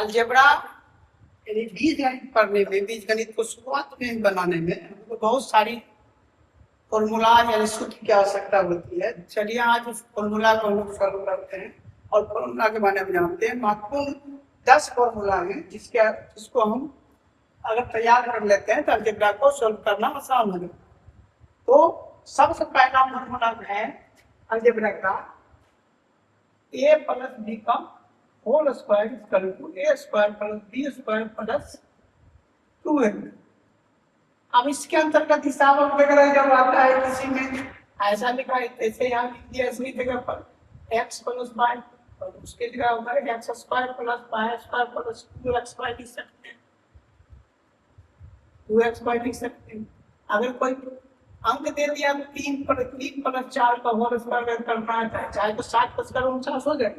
Algebra यानी बीजगणित पढ़ने में, बीजगणित को शुरुआत में बनाने में हमको बहुत सारी फॉर्मूला यानी सूत्र की आवश्यकता होती है। चलिए आज उस फॉर्मूला को हम लोग सॉल्व करते हैं और फॉर्मूला के बारे में जानते हैं। महत्वपूर्ण 10 फॉर्मूला है जिसको हम अगर तैयार कर लेते हैं तो अलजेब्रा को सॉल्व करना आसान होगा। तो सबसे पहला फॉर्मूला है अलजेब्रा का a प्लस b का whole square equal to a square plus b square plus 2a। अब इसके अंतर्गत हिसाब वगैरह जब आता है किसी में ऐसा लिखा है, ऐसे यहाँ लिख दिया इसकी जगह पर x प्लस y और उसके जगह होगा x square plus y square plus 2xy लिख सकते हैं, 2xy लिख सकते हैं। अगर कोई अंक दे दिया तो 3 प्लस 4 का होल स्क्वायर करना है, चाहे तो 7 + 49 हो जाए।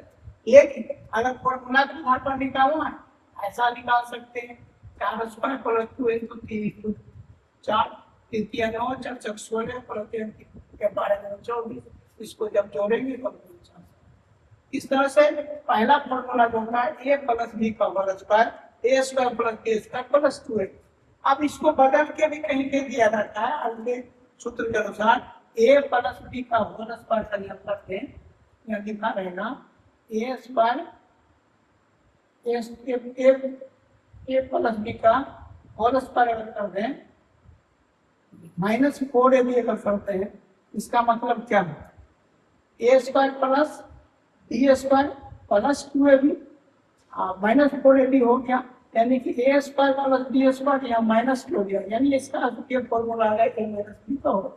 लेकिन अगर फॉर्मूला के आधार पर निकालना है ऐसा निकाल सकते हैं 4 स्क्वायर प्लस 2 into 3 4 3 9 4 4 16 प्लस 3 12 24। इसको जब जोड़ेंगे तो इस तरह से पहला फॉर्मूला जो होगा a प्लस b का whole square a square plus b square plus 2a। अब इसको बदल के भी कहीं पे दिया जाता है अगले सूत्र के अनुसार a प्लस b का होल स्क्वायर का करते हैं, यह लिखा रहेगा a square a plus b का होल स्क्वायर कर दें -4ab कर सकते हैं। इसका मतलब क्या है a square plus b square plus 2ab -4ab हो गया, यानी कि a square plus b square यहाँ माइनस हो गया, यानी इसका फॉर्मूला है a माइनस b का होगा।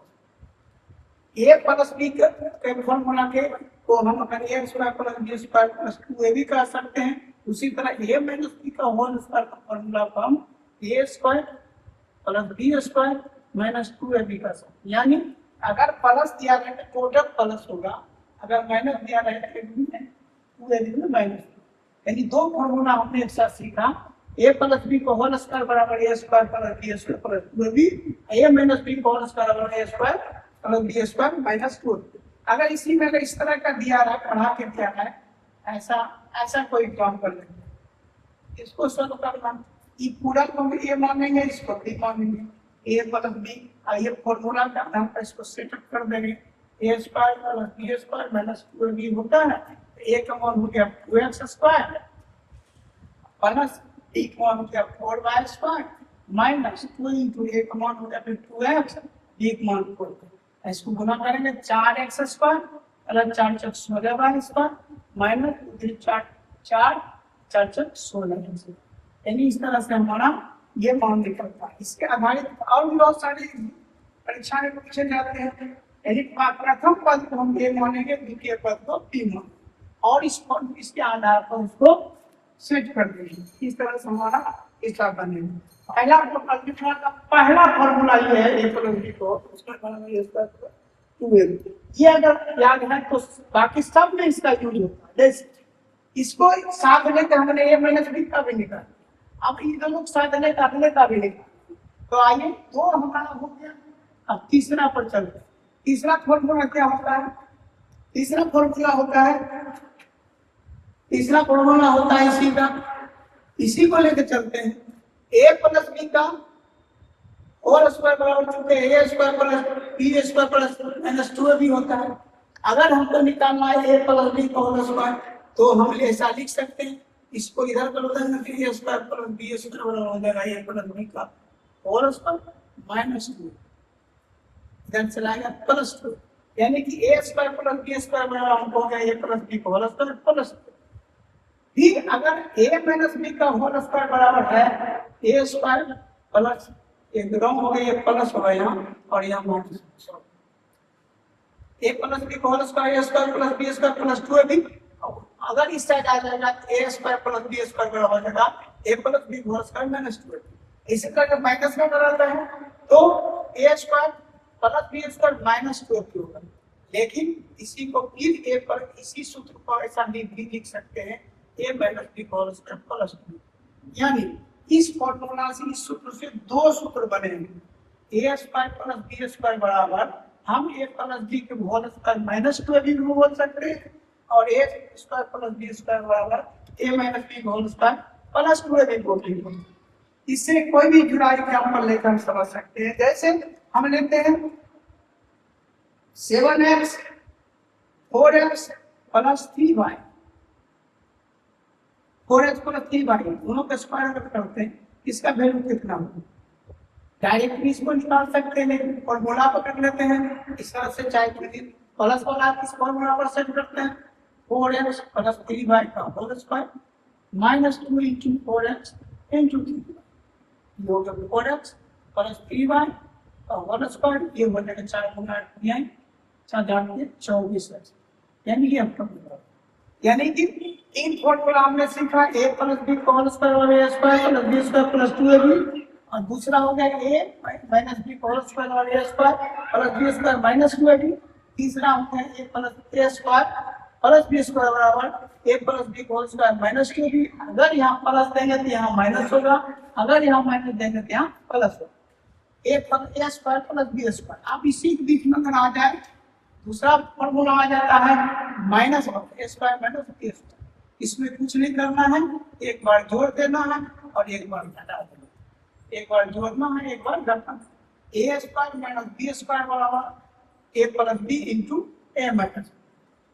a प्लस b के फॉर्मूला के को हम अगर a square plus b square plus 2ab कर सकते हैं, उसी तरह a माइनस b का होल स्क्वायर का फॉर्मूला को हम a square plus b square minus 2ab कर सकते हैं। यानी अगर प्लस दिया रहे तो टोटल प्लस होगा, अगर माइनस दिया रहे तो 2ab में माइनस, यानी दो फॉर्मूला हमने एक साथ सीखा। a प्लस b को होल स्क्वायर बराबर a square plus b square plus 2ab, a minus b को होल स्क्वायर बराबर a square plus b square minus 2। अगर इसी में अगर इस तरह का दिया रहा पढ़ा के दिया है ऐसा कोई काम कर लेंगे, इसको सॉल्व करना ये पूरा को हम a मानेंगे, इसको b मानेंगे, a प्लस b ये फॉर्मूला का आधार पर इसको सेटअप कर देंगे। a square plus b square minus 2ab होता है, a का मान हो गया 2x स्क्वायर प्लस b का मान हो गया 4y square minus 2 into a का मान हो गया 2x, b का मान 4। इसको गुना करेंगे 4x square plus 4 × 16y square minus 4 × 16, यानी इस तरह से हमारा ये मान निकलता है। इसके आधारित और भी बहुत सारी परीक्षा में पूछे जाते हैं, यानी प्रथम पद को हम ये मानेंगे, द्वितीय पद को b मानेंगे और इसके आधार पर उसको सेट कर देंगे। इस तरह से हमारा हिस्सा बनेगा। पहला फॉर्मूला ये है a प्लस b को उसका बराबर a स्क्वायर 2ab। ये अगर याद है तो बाकी सब में इसका यूज होता है। जैसे इसको साथ लेकर हमने a माइनस b का भी निकाला, अब इन दोनों साथ लेकर अगले का भी निकाला। तो आइए दो हमारा हो गया, अब तीसरा पर चलते हैं। तीसरा फॉर्मूला क्या होता है? तीसरा फॉर्मूला होता है इसी को लेकर चलते हैं। a प्लस b का होल स्क्वायर बराबर चुके a square plus b square plus minus 2ab होता है। अगर हमको निकालना है a प्लस b का होल स्क्वायर तो हम ऐसा लिख सकते हैं, इसको इधर कर देंगे फिर a square plus b square बराबर हो जाएगा a प्लस b का होल स्क्वायर माइनस 2, इधर चला गया प्लस 2, यानी कि a square plus b square बराबर हमको हो गया a प्लस b का होल स्क्वायर प्लस 2। फिर अगर a माइनस b का होल स्क्वायर बराबर है a स्क्वायर प्लस एक रंग हो गया प्लस हो गया और यहाँ माइनस, a प्लस b का whole square a square plus b square plus 2ab। अगर इस साइड आ जाएगा a square plus b square बराबर हो जाएगा a प्लस b का होल स्क्वायर माइनस 2ab। इसी तरह माइनस में बनाता है तो a square plus b square minus 2ab होगा। लेकिन इसी को फिर a पर इसी सूत्र को ऐसा भी लिख सकते हैं a माइनस b का होल स्क्वायर प्लस 2। यानी इस फॉर्मूला से इस सूत्र से दो सूत्र बनेंगे, a square plus b square बराबर हम a प्लस b के होल स्क्वायर माइनस 2ab भी बोल सकते हैं और a square plus b square बराबर a माइनस b का whole square plus 2ab protein होगी। इससे कोई भी जुड़ा एग्जाम्पल लेकर हम समझ सकते हैं। जैसे हम लेते हैं 7x 4x plus 3y, 4x plus 3y दोनों का स्क्वायर अगर करते हैं इसका वैल्यू कितना होगा? डायरेक्ट भी इसको निकाल सकते हैं, लेकिन फॉर्मूला पकड़ लेते हैं इस तरह से, चाहे प्लस वाला किस फॉर्मूला पर सेट करते हैं 4x प्लस 3y का whole square minus 2 into 4x into 3y, ये हो गया 4x प्लस 3y का होल स्क्वायर, ये हो जाएगा 4 गुना 3y 24x, यानी कि आपका यानी कि तीन फॉर्मूला हमने सीखा, a प्लस बी का होल स्क्वायर और a square plus B square plus 2ab, और दूसरा हो गया a माइनस बी का होल स्क्वायर और a square plus B square minus 2ab, तीसरा हो गया a plus a square plus B square बराबर a प्लस बी का होल स्क्वायर माइनस 2ab। अगर यहाँ प्लस देंगे तो यहाँ माइनस होगा, अगर यहाँ माइनस देंगे तो यहाँ प्लस होगा। a square plus B square, आप इसी के बीच में अगर आ जाए दूसरा फॉर्मूला आ जाता है minus a square minus b square. इसमें कुछ नहीं करना है, एक बार जोड़ देना है और एक बार घटा देना, एक बार जोड़ना है एक बार घटाना है। a square minus b square बराबर a plus b into a minus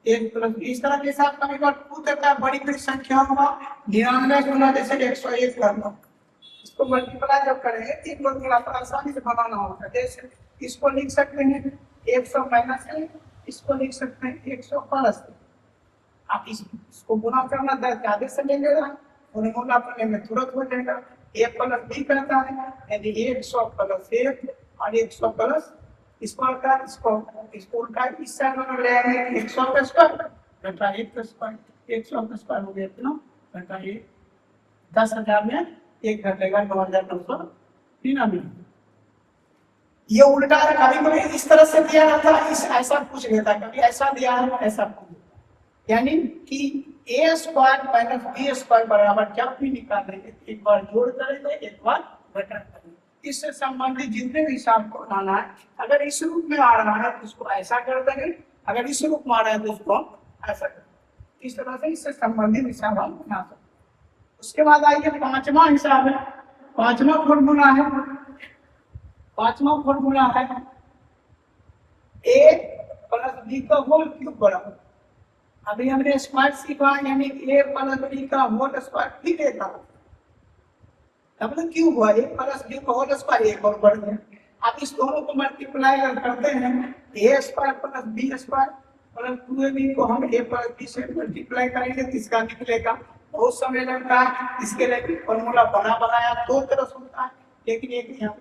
a plus b। इस तरह के साथ कभी बार पूछ देता है बड़ी बड़ी संख्या होगा 99 गुना जैसे 101 करना, इसको मल्टीप्लाई जब करेंगे तीन फॉर्मूला पर आसानी से बनाना होगा। जैसे इसको लिख सकते हैं 100 माइनस है, इसको लिख सकते हैं 100 प्लस। आप इसको गुना करना ज्यादा से लेंगे और गुना करने में तुरंत हो जाएगा। a प्लस b करता है यानी 100 प्लस 1 और 100 प्लस इसको का इसको उल्टा इस साइड में ले आएंगे 100 का स्क्वायर घटा 1 का स्क्वायर, 100 का स्क्वायर हो गया कितना घटा 1, 10,000 में 1 घटेगा 9,999। ये उल्टा है, कभी कभी इस तरह से दिया रहता है, इस ऐसा पूछ लेता, कभी ऐसा दिया है ऐसा पूछ, यानी कि a square minus b square बराबर क्या भी निकालेंगे, एक बार जोड़ करेंगे एक बार घटा करेंगे। इससे संबंधित जितने भी हिसाब को बनाना है, अगर इस रूप में आ रहा है तो इसको ऐसा कर देंगे, अगर इस रूप में आ रहा है तो इसको ऐसा कर देंगे। इस तरह से इससे संबंधित हिसाब हम बना सकते हैं। उसके बाद आइए पांचवा हिसाब है, पांचवा फॉर्मूला है, पांचवा फॉर्मूला है a प्लस b का होल क्यूब बराबर, अभी हमने स्क्वायर सीखा यानी a प्लस b का होल स्क्वायर भी देता है, मतलब क्यूब हुआ a प्लस b का होल स्क्वायर एक और बढ़ गया। आप इस दोनों को मल्टीप्लाई करते हैं a square plus b square plus 2ab को हम a प्लस b से मल्टीप्लाई करेंगे तो इसका निकलेगा, बहुत समय लगता है, इसके लिए फॉर्मूला बनाया दो तरह होता है, लेकिन एक यहाँ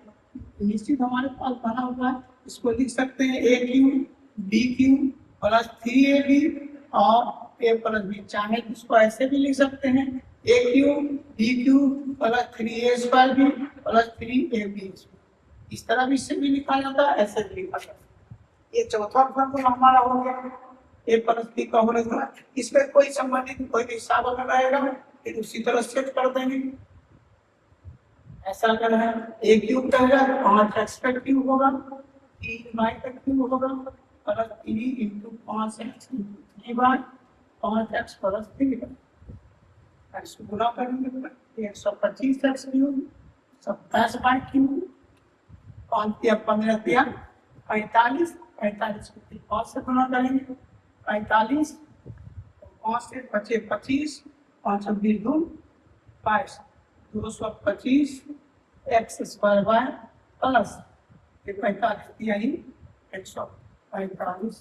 निश्चित हमारे पास बना हुआ है, इसको लिख सकते हैं a cube b cube plus 3ab और a प्लस बी, चाहे इसको ऐसे भी लिख सकते हैं a cube b cube plus 3a square B plus 3ab, इस तरह भी इससे भी लिखा जाता है, ऐसे भी लिखा जाता है। ये चौथा फॉर्मूला हमारा हो गया a प्लस बी का होल स्क्वायर। इसमें कोई संबंधित कोई हिसाब अगर रहेगा फिर उसी तरह सेट कर देंगे। ऐसा अगर है a क्यूब का है 5x का क्यूब होगा 3y का क्यूब होगा plus 3 into 5x into 3y 5x plus 3 x गुना करेंगे 125x क्यूब 27y क्यूब 5 या 15 या 45 को 5 से गुना करेंगे 45 5 से बचे 25 5 20 Doon 22 225 x square y plus 45 यानी 145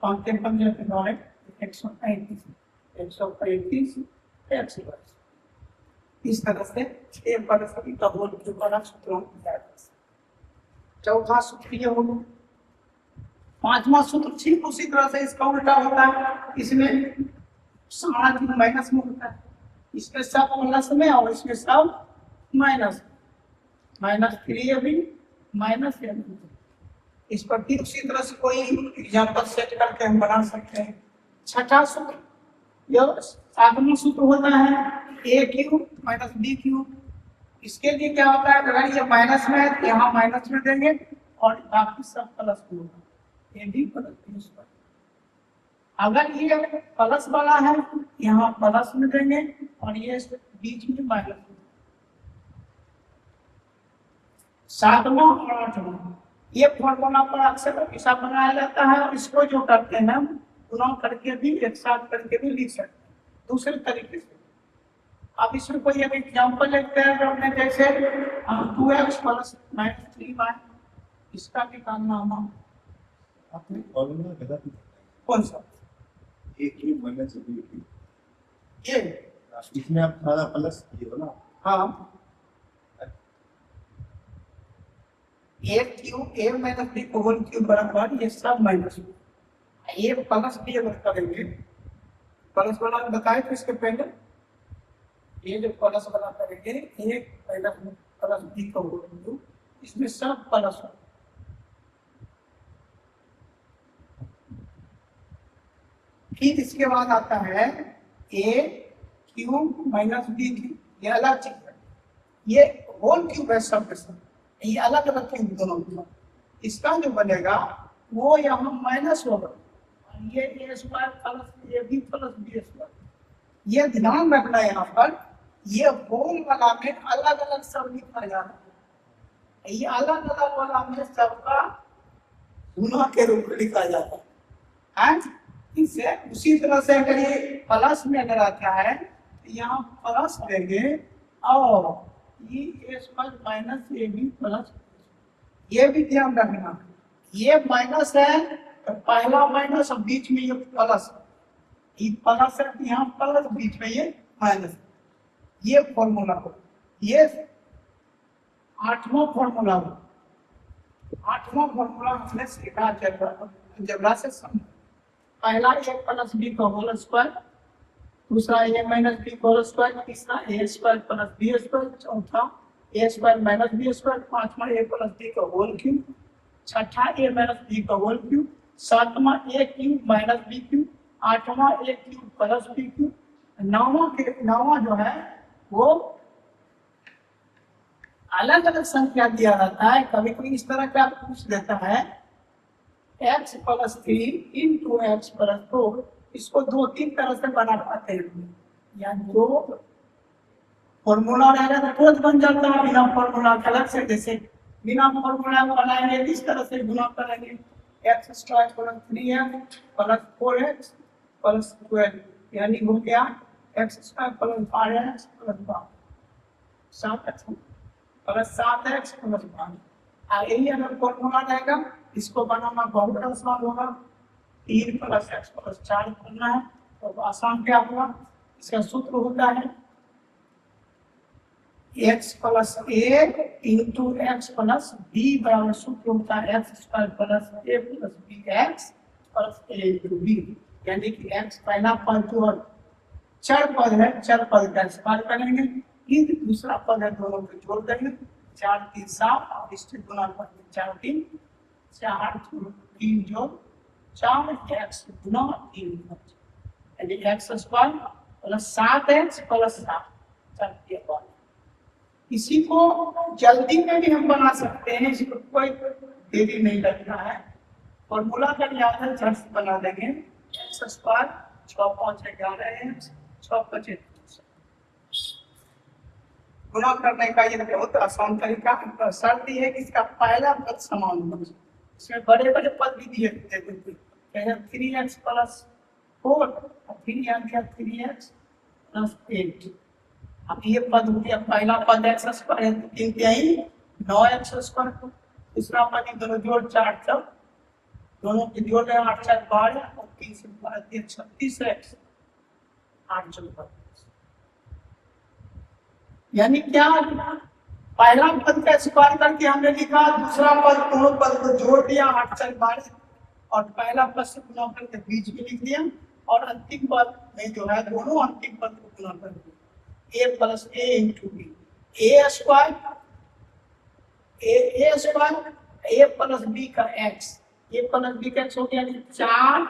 5 के 15 के द्वारा 135 x प्लस, इस तरह से a प्लस b का होल क्यूब वाला सूत्र हम। चौथा सूत्र ये हो गया। पांचवा सूत्र ठीक उसी तरह से इसका उल्टा होता है, इसमें सारा चीज माइनस में होता है, इसमें सब प्लस में और इसमें सब माइनस, -3ab -m। इस पर भी उसी तरह से कोई एग्जांपल सेट करके हम बना सकते हैं। छठा सूत्र यह सातवां सूत्र होता है a cube minus b cube. इसके लिए क्या होता है, अगर ये माइनस में है तो यहाँ माइनस में देंगे और बाकी सब प्लस में होगा, a b plus b square. अगर ये प्लस वाला है यहाँ प्लस में देंगे और ये बीच में माइनस। सातवां और आठवां ये फॉर्मूला पर अक्सर ऐसा बनाया जाता है और इसको जो करते हैं गुना करके भी एक साथ करके भी लिख सकते हैं दूसरे तरीके से। अब इसमें कोई एक एग्जाम्पल लेते हैं जो हमने जैसे 2x प्लस -3y इसका निकालना हम आपने फॉर्मूला गलत ही कौन सा a cube minus b cube ये इसमें आप सारा प्लस किए हो ना। हाँ a cube a minus b को होल क्यूब बराबर ये सब माइनस ये प्लस भी अगर करेंगे प्लस वाला बताए तो इसके पहले ये जो प्लस वाला करेंगे एक प्लस बी का होल क्यूब इसमें सब प्लस हो। फिर इसके बाद आता है a cube minus B cube ये अलग चीज है ये होल क्यूब है सब के सब ये अलग अलग क्यूब दोनों का इसका जो बनेगा वो यहाँ माइनस होगा और ये a square plus A B plus B square. ये ध्यान रखना यहाँ पर ये होल वाला में अलग अलग सब लिखा जा रहा है ये अलग अलग वाला में सबका गुना के रूप में लिखा जाता है। इसे उसी तरह से अगर ये प्लस में अगर आता है तो यहाँ प्लस देंगे और ये a square minus A B plus ये भी ध्यान रखना ये माइनस है तो पहला माइनस और बीच में ये प्लस ये प्लस है यहाँ प्लस बीच में ये माइनस ये फॉर्मूला हो। ये आठवां फॉर्मूला हो। आठवां फॉर्मूला हमने सीखा अलजेब्रा से समझ पहला a प्लस बी का होल स्क्वायर दूसरा a माइनस बी का होल स्क्वायर तीसरा a square plus B square चौथा a square minus B square पांचवा a प्लस बी का होल क्यूब छठा a माइनस बी का होल क्यूब सातवां a cube minus B cube आठवां a cube plus B cube नौवां जो है वो अलग अलग संख्या दिया रहता है कभी कोई इस तरह का पूछ देता है x plus 3 into X plus 4 इसको दो तीन तरह से बना पाते हैं या जो फॉर्मूला रहेगा तो तुरंत बन जाता है बिना फॉर्मूला अलग से जैसे बिना फॉर्मूला बनाएंगे इस तरह से गुना करेंगे x square plus 3x plus 4x plus 12 यानी हो गया x square plus 5x plus 7x plus 7x plus 12 यही अगर फॉर्मूला रहेगा इसको बनाना बहुत आसान होगा 3 प्लस एक्स प्लस 4 करना है तो आसान क्या होगा इसका सूत्र होता है x plus a into X plus b बराबर सूत्र होता है X square plus a plus B X plus a into B यानी कि x पहला पद जो चर पद है चर पद का इस्तेमाल करेंगे फिर दूसरा पद है दोनों को जोड़ देंगे 4 3 7 और इससे गुना करेंगे 4 3 4 3 जोड़ 4 x गुना 3 यानी x square plus 7x plus 7 इसी को जल्दी में भी हम बना सकते हैं इसको कोई देरी नहीं लगता है फॉर्मूला का याद है झट से बना देंगे x स्क्वायर 6 5 11x 6 5 गुना करने का ये बहुत आसान तरीका है शर्त ये है कि इसका पहला पद समान हो इसमें बड़े बड़े पद भी दिए देते हैं 3x प्लस 4 और फिर यहाँ क्या 3x प्लस 8 अब ये पद हो गया पहला पद x स्क्वायर है तो 3 तिहाई 9x स्क्वायर दूसरा पद दोनों जोड़ 4 4 दोनों के जोड़ 8 4 12 और 3 से 12 36x 8 4 यानी क्या पहला पद का स्क्वायर करके हमने लिखा दूसरा पद दोनों पद को जोड़ दिया 8 4 12 और पहला पद से गुना करके बीच में लिख दिया और अंतिम पद में जो है दोनों अंतिम पद को गुना कर दिया a plus a into B a square a plus b का x a प्लस b का x हो गया 4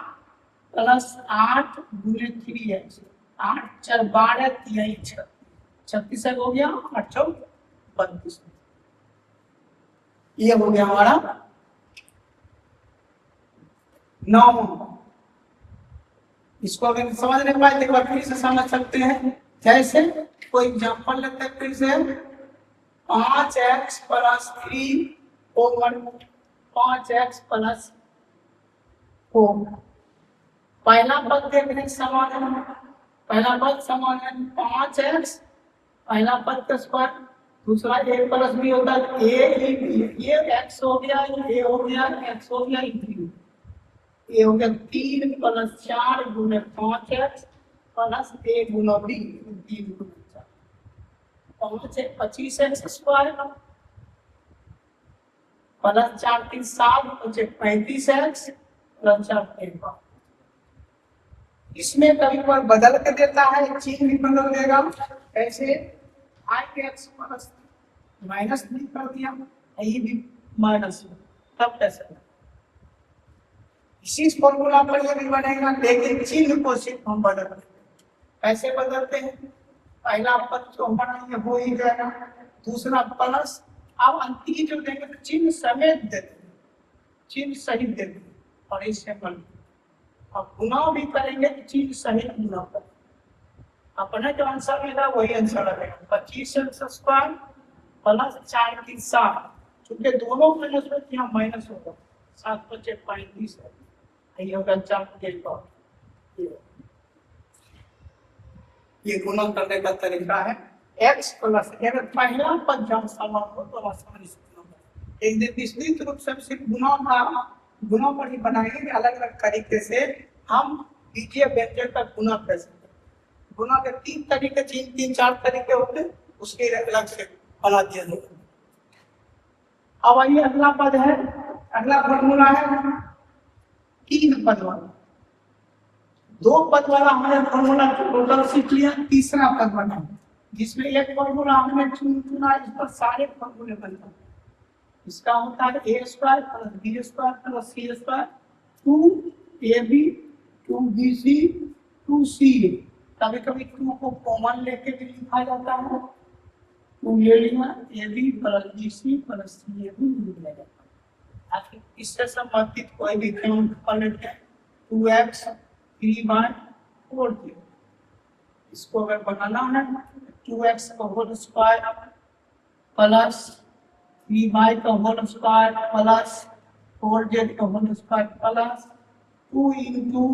प्लस 8 गुने 3x 8 4 12 3 36 हो गया 8 4 32 ये हो गया हमारा 9 इसको अगर समझ नहीं पाए तो एक बार फिर से समझ सकते हैं। जैसे कोई एग्जांपल लेते हैं फिर से, 5x plus 3 over 5x plus 4। पहला पद देखने समान है, पहला पद समान है 5x, पहला पद का स्क्वायर, दूसरा a प्लस b होता है ये x हो गया, ये हो गया, x हो गया, ये हो गया 3 प्लस 4 गुने 5x plus a Guna b 3 गुना 4, 5 है 25x स्क्वायर प्लस 4 3 7 बचे 35x प्लस 4 1। इसमें कभी बार बदल के देता है, चिन्ह भी बदल देगा। ऐसे x प्लस माइनस भी कर दिया, ये भी माइनस, तब कैसे इसी फॉर्मूला पर ये भी बनेगा, लेकिन चिन्ह को सिर्फ हम बदलते हैं। कैसे बदलते हैं? पहला पद जो हमारा ये हो ही जाएगा, दूसरा प्लस, अब अंतिम जो देंगे तो चिन्ह समेत देते हैं, चिन्ह सहित देते हैं, और इससे बन अब गुना भी करेंगे तो चिन्ह सहित गुना करेंगे, अपना जो आंसर मिला वही आंसर रहेगा। 25x स्क्वायर प्लस 4 3 7, क्योंकि दोनों माइनस में यहाँ माइनस होगा, 7 बचे 35 है, ये होगा 4 के पावर। ये गुना करने का तरीका है। x प्लस अगर पहला पद जब समान हो तो आसान से एक दिन विस्तृत रूप से सिर्फ गुना पर ही बनाएंगे, अलग अलग तरीके से हम बीजीय व्यंजक का गुना कर सकते हैं। गुना के 3 तरीके 3-4 तरीके होते हैं, उसके अलग से बना दिया जाएगा। अब आइए अगला पद है, अगला फॉर्मूला है 3 पद वाला। 2 पद वाला हमने फॉर्मूला टोटल सीख लिया, तीसरा पद बना जिसमें एक फॉर्मूला हमने चुना, इस पर सारे फॉर्मूले बनते हैं। इसका होता है a square plus b square plus c square 2ab 2bc 2ca। कभी कभी 2 को कॉमन लेके भी लिखा जाता है, 2 ले लिया ab plus bc plus ca भी लिखा जाता है। इससे संबंधित कोई भी क्रम कर लेते हैं, 2x 3y 4। इसको अगर बनाना है 2x का होल स्क्वायर प्लस 3y का होल स्क्वायर प्लस 4z का whole square plus 2 into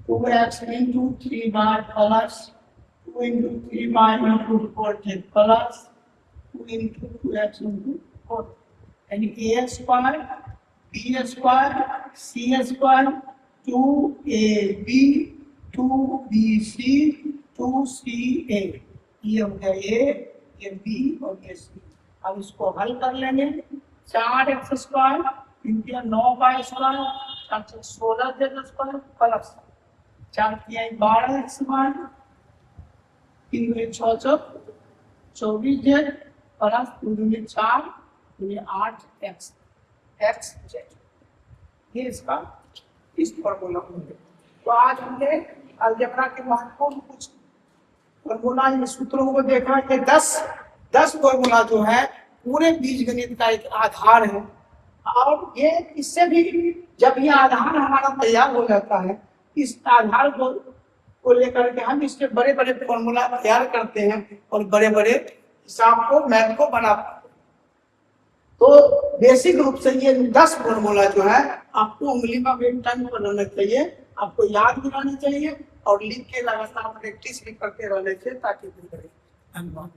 2x into 3y plus 2 into 3y into 4z plus 2 into 2x into 4, यानी a square b square c square 2ab 2bc 2ca। ये हो गया a, ये b और ये c। अब इसको हल कर लेंगे, 4x square into 9y square 16z square plus 4 12x square 3 6 24z plus 2 4 8x xz। ये इसका इस फॉर्मूला में। तो आज हमने अलजेब्रा के महत्वपूर्ण कुछ फॉर्मूला इन सूत्रों को देखा कि 10 फॉर्मूला जो है पूरे बीजगणित का एक आधार है। और ये इससे भी जब ये आधार हमारा तैयार हो जाता है, इस आधार को लेकर के हम इसके बड़े बड़े फॉर्मूला तैयार करते हैं और बड़े बड़े हिसाब को मैथ को बनाते हैं। तो बेसिक रूप से ये 10 फॉर्मूला जो है आपको उंगली में एक टाइम पर रहना चाहिए, आपको याद भी रहना चाहिए और लिख के लगातार प्रैक्टिस भी करते रहने चाहिए ताकि धन्यवाद।